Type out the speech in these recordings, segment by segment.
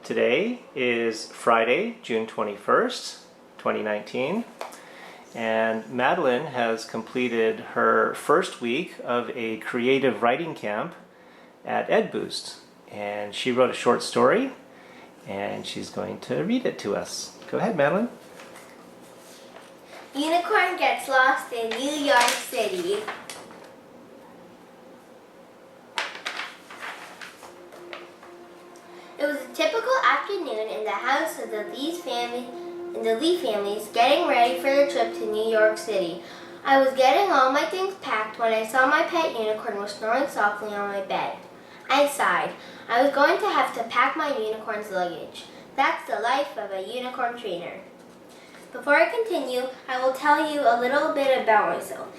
Today is Friday, June 21st, 2019, and Madeline has completed her first week of a creative writing camp at EdBoost, and she wrote a short story and she's going to read it to us. Go ahead, Madeline. Unicorn gets lost in New York City. It was a typical afternoon in the house of the Lee families getting ready for the trip to New York City. I was getting all my things packed when I saw my pet unicorn was snoring softly on my bed. I sighed. I was going to have to pack my unicorn's luggage. That's the life of a unicorn trainer. Before I continue, I will tell you a little bit about myself.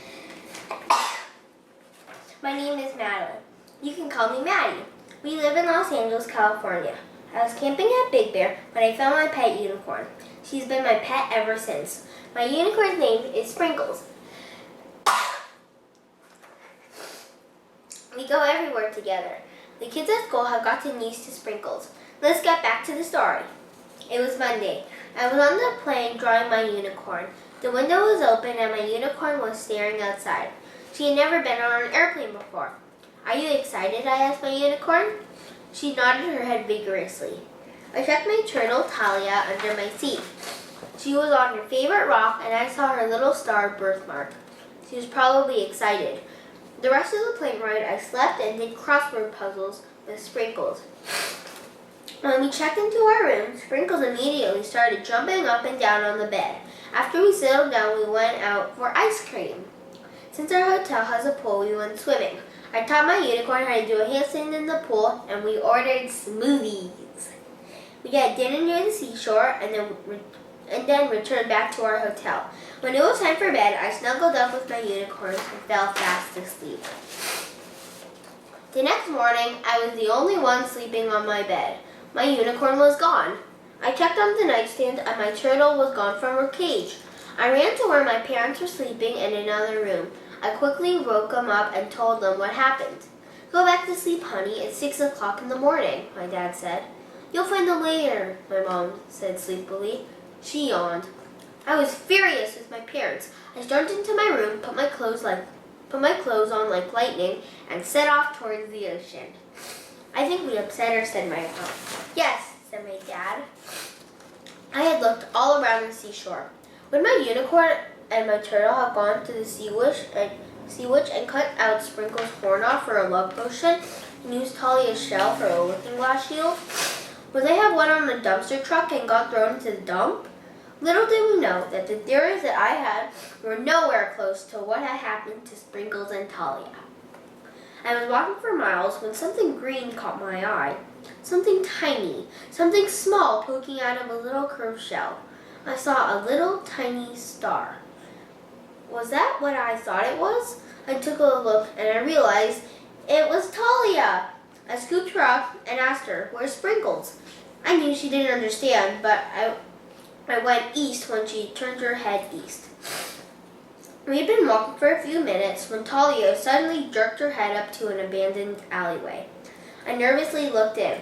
My name is Madeline. You can call me Maddie. We live in Los Angeles, California. I was camping at Big Bear when I found my pet unicorn. She's been my pet ever since. My unicorn's name is Sprinkles. We go everywhere together. The kids at school have gotten used to Sprinkles. Let's get back to the story. It was Monday. I was on the plane drawing my unicorn. The window was open and my unicorn was staring outside. She had never been on an airplane before. Are you excited? I asked my unicorn. She nodded her head vigorously. I checked my turtle, Talia, under my seat. She was on her favorite rock and I saw her little star birthmark. She was probably excited. The rest of the plane ride, I slept and did crossword puzzles with Sprinkles. When we checked into our room, Sprinkles immediately started jumping up and down on the bed. After we settled down, we went out for ice cream. Since our hotel has a pool, we went swimming. I taught my unicorn how to do a handstand in the pool, and we ordered smoothies. We had dinner near the seashore, and then returned back to our hotel. When it was time for bed, I snuggled up with my unicorn and fell fast asleep. The next morning, I was the only one sleeping on my bed. My unicorn was gone. I checked on the nightstand, and my turtle was gone from her cage. I ran to where my parents were sleeping in another room. I quickly woke them up and told them what happened. Go back to sleep, honey. It's 6 o'clock in the morning, my dad said. You'll find them later, my mom said sleepily. She yawned. I was furious with my parents. I stormed into my room, put my clothes on like lightning, and set off towards the ocean. I think we upset her, said my mom. Yes, said my dad. I had looked all around the seashore. Would my unicorn and my turtle have gone to the sea witch and cut out Sprinkles' horn off for a love potion and used Talia's shell for a looking glass shield? Would they have went on a dumpster truck and got thrown into the dump? Little did we know that the theories that I had were nowhere close to what had happened to Sprinkles and Talia. I was walking for miles when something green caught my eye. Something tiny, something small poking out of a little curved shell. I saw a little tiny star. Was that what I thought it was? I took a look and I realized it was Talia. I scooped her up and asked her, "Where's Sprinkles?" I knew she didn't understand, but I went east when she turned her head east. We had been walking for a few minutes when Talia suddenly jerked her head up to an abandoned alleyway. I nervously looked in.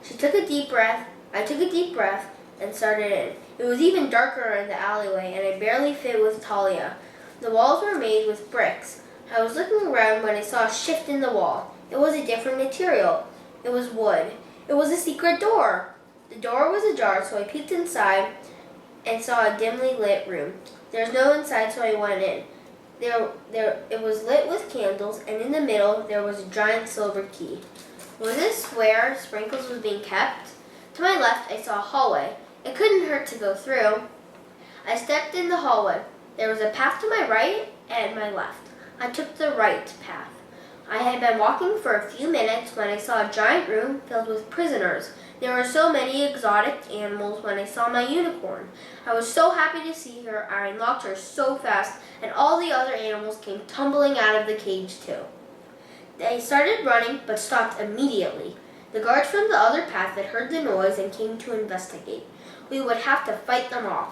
She took a deep breath. I took a deep breath and started in. It was even darker in the alleyway, and I barely fit with Talia. The walls were made with bricks. I was looking around when I saw a shift in the wall. It was a different material. It was wood. It was a secret door. The door was ajar, so I peeked inside and saw a dimly lit room. There was no one inside, so I went in. It was lit with candles, and in the middle there was a giant silver key. Was this where Sprinkles was being kept? To my left, I saw a hallway. It couldn't hurt to go through. I stepped in the hallway. There was a path to my right and my left. I took the right path. I had been walking for a few minutes when I saw a giant room filled with prisoners. There were so many exotic animals when I saw my unicorn. I was so happy to see her, I unlocked her so fast, and all the other animals came tumbling out of the cage too. They started running, but stopped immediately. The guards from the other path had heard the noise and came to investigate. We would have to fight them off.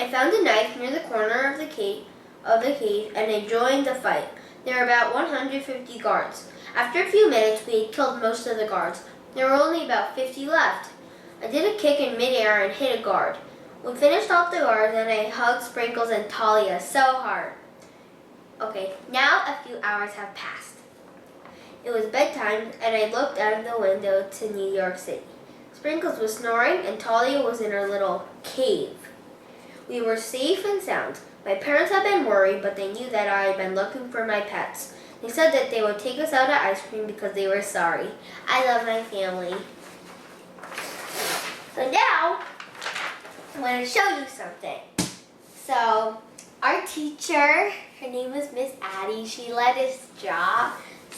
I found a knife near the corner of the cage, and I joined the fight. There were about 150 guards. After a few minutes, we had killed most of the guards. There were only about 50 left. I did a kick in midair and hit a guard. We finished off the guards and I hugged Sprinkles and Talia so hard. Okay, now a few hours have passed. It was bedtime and I looked out of the window to New York City. Sprinkles was snoring and Talia was in her little cave. We were safe and sound. My parents had been worried, but they knew that I had been looking for my pets. They said that they would take us out to ice cream because they were sorry. I love my family. So now, I'm going to show you something. So, our teacher, her name was Miss Addie, she let us draw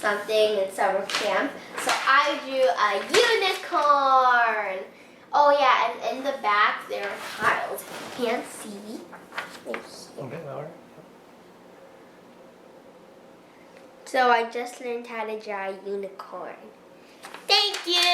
something in summer camp. So I drew a unicorn. Oh yeah, and in the back there are tiles. You can't see. Okay, Laura. So I just learned how to draw a unicorn. Thank you!